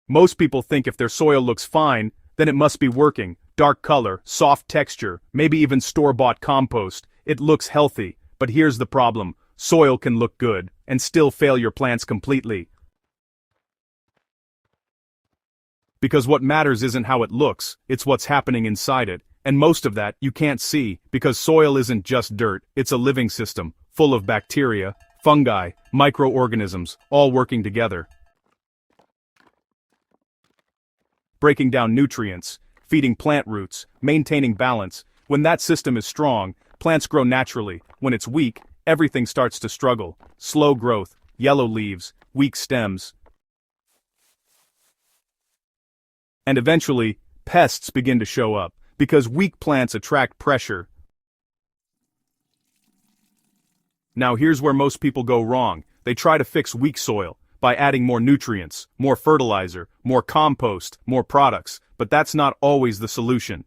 Most people think if their soil looks fine, then it must be working. Dark color, soft texture, maybe even store-bought compost. It looks healthy, but here's the problem. Soil can look good, and still fail your plants completely. Because what matters isn't how it looks, it's what's happening inside it. And most of that you can't see, because soil isn't just dirt, it's a living system, full of bacteria, fungi, microorganisms, all working together. Breaking down nutrients, feeding plant roots, maintaining balance. When that system is strong, plants grow naturally. When it's weak, everything starts to struggle. Slow growth, yellow leaves, weak stems. And eventually, pests begin to show up, because weak plants attract pressure. Now here's where most people go wrong. They try to fix weak soil by adding more nutrients, more fertilizer, more compost, more products, but that's not always the solution.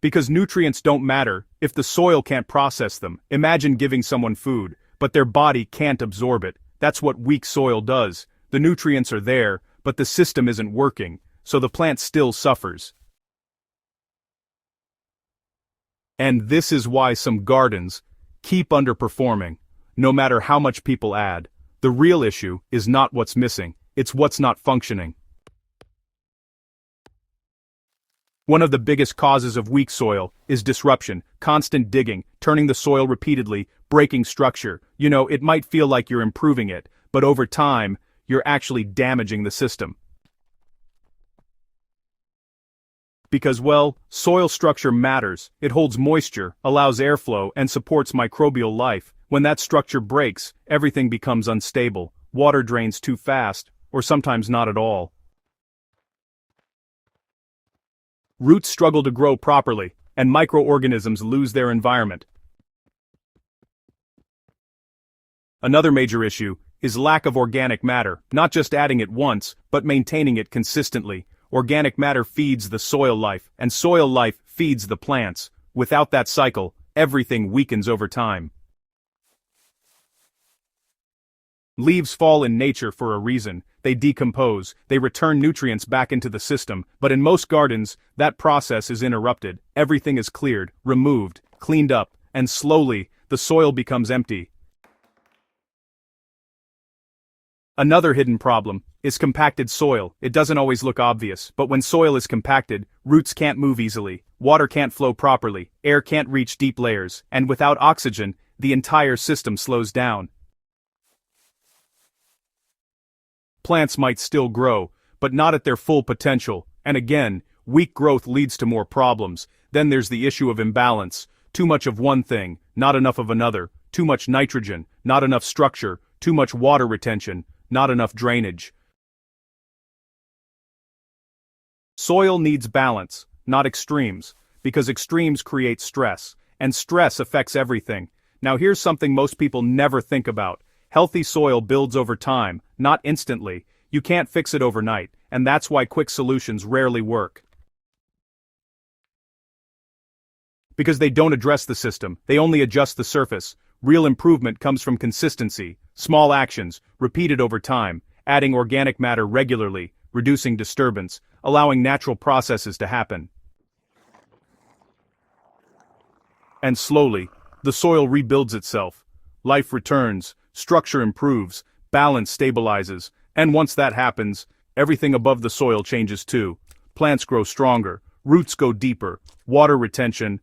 Because nutrients don't matter if the soil can't process them. Imagine giving someone food, but their body can't absorb it. That's what weak soil does. The nutrients are there, but the system isn't working, so the plant still suffers. And this is why some gardens keep underperforming, no matter how much people add. The real issue is not what's missing, it's what's not functioning. One of the biggest causes of weak soil is disruption, constant digging, turning the soil repeatedly, breaking structure. It might feel like you're improving it, but over time, you're actually damaging the system. Because, soil structure matters. It holds moisture, allows airflow, and supports microbial life. When that structure breaks, everything becomes unstable. Water drains too fast, or sometimes not at all. Roots struggle to grow properly, and microorganisms lose their environment. Another major issue is lack of organic matter, not just adding it once, but maintaining it consistently. Organic matter feeds the soil life, and soil life feeds the plants. Without that cycle, everything weakens over time. Leaves fall in nature for a reason. They decompose, they return nutrients back into the system, but in most gardens, that process is interrupted. Everything is cleared, removed, cleaned up, and slowly, the soil becomes empty. Another hidden problem is compacted soil. It doesn't always look obvious, but when soil is compacted, roots can't move easily, water can't flow properly, air can't reach deep layers, and without oxygen, the entire system slows down. Plants might still grow, but not at their full potential, and again, weak growth leads to more problems. Then there's the issue of imbalance. Too much of one thing, not enough of another. Too much nitrogen, not enough structure. Too much water retention, not enough drainage. Soil needs balance, not extremes, because extremes create stress, and stress affects everything. Now here's something most people never think about. Healthy soil builds over time, not instantly. You can't fix it overnight, and that's why quick solutions rarely work. Because they don't address the system, they only adjust the surface. Real improvement comes from consistency, small actions, repeated over time, adding organic matter regularly, reducing disturbance, allowing natural processes to happen. And slowly, the soil rebuilds itself. Life returns, structure improves, balance stabilizes, and once that happens, everything above the soil changes too. Plants grow stronger, roots go deeper, water retention,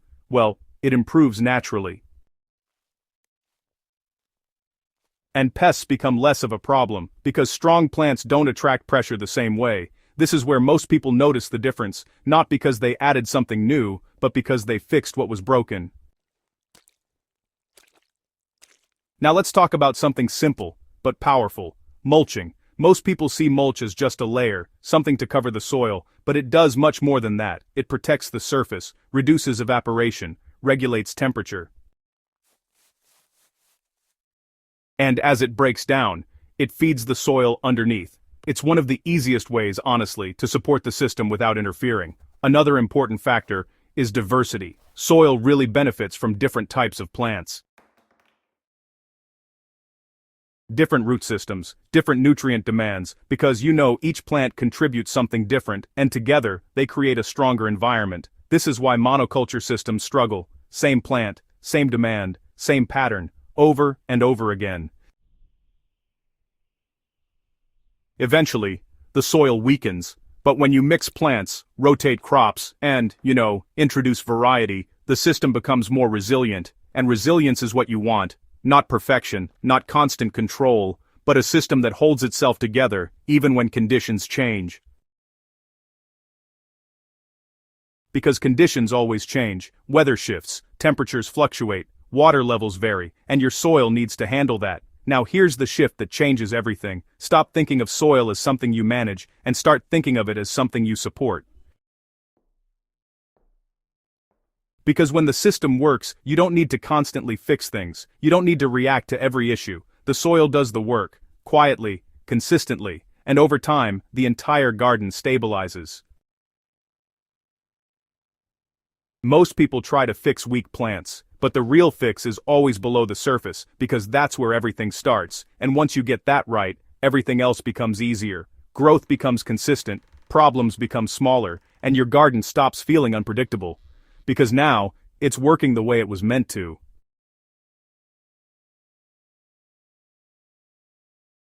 it improves naturally. And pests become less of a problem, because strong plants don't attract pressure the same way. This is where most people notice the difference, not because they added something new, but because they fixed what was broken. Now let's talk about something simple, but powerful. Mulching. Most people see mulch as just a layer, something to cover the soil, but it does much more than that. It protects the surface, reduces evaporation, regulates temperature. And as it breaks down, it feeds the soil underneath. It's one of the easiest ways, honestly, to support the system without interfering. Another important factor is diversity. Soil really benefits from different types of plants. Different root systems, different nutrient demands, because each plant contributes something different, and together, they create a stronger environment. This is why monoculture systems struggle. Same plant, same demand, same pattern, over and over again. Eventually, the soil weakens, but when you mix plants, rotate crops, and, introduce variety, the system becomes more resilient, and resilience is what you want. Not perfection, not constant control, but a system that holds itself together, even when conditions change. Because conditions always change, weather shifts, temperatures fluctuate, water levels vary, and your soil needs to handle that. Now here's the shift that changes everything. Stop thinking of soil as something you manage, and start thinking of it as something you support. Because when the system works, you don't need to constantly fix things. You don't need to react to every issue. The soil does the work, quietly, consistently, and over time, the entire garden stabilizes. Most people try to fix weak plants, but the real fix is always below the surface, because that's where everything starts, and once you get that right, everything else becomes easier. Growth becomes consistent, problems become smaller, and your garden stops feeling unpredictable. Because now, it's working the way it was meant to.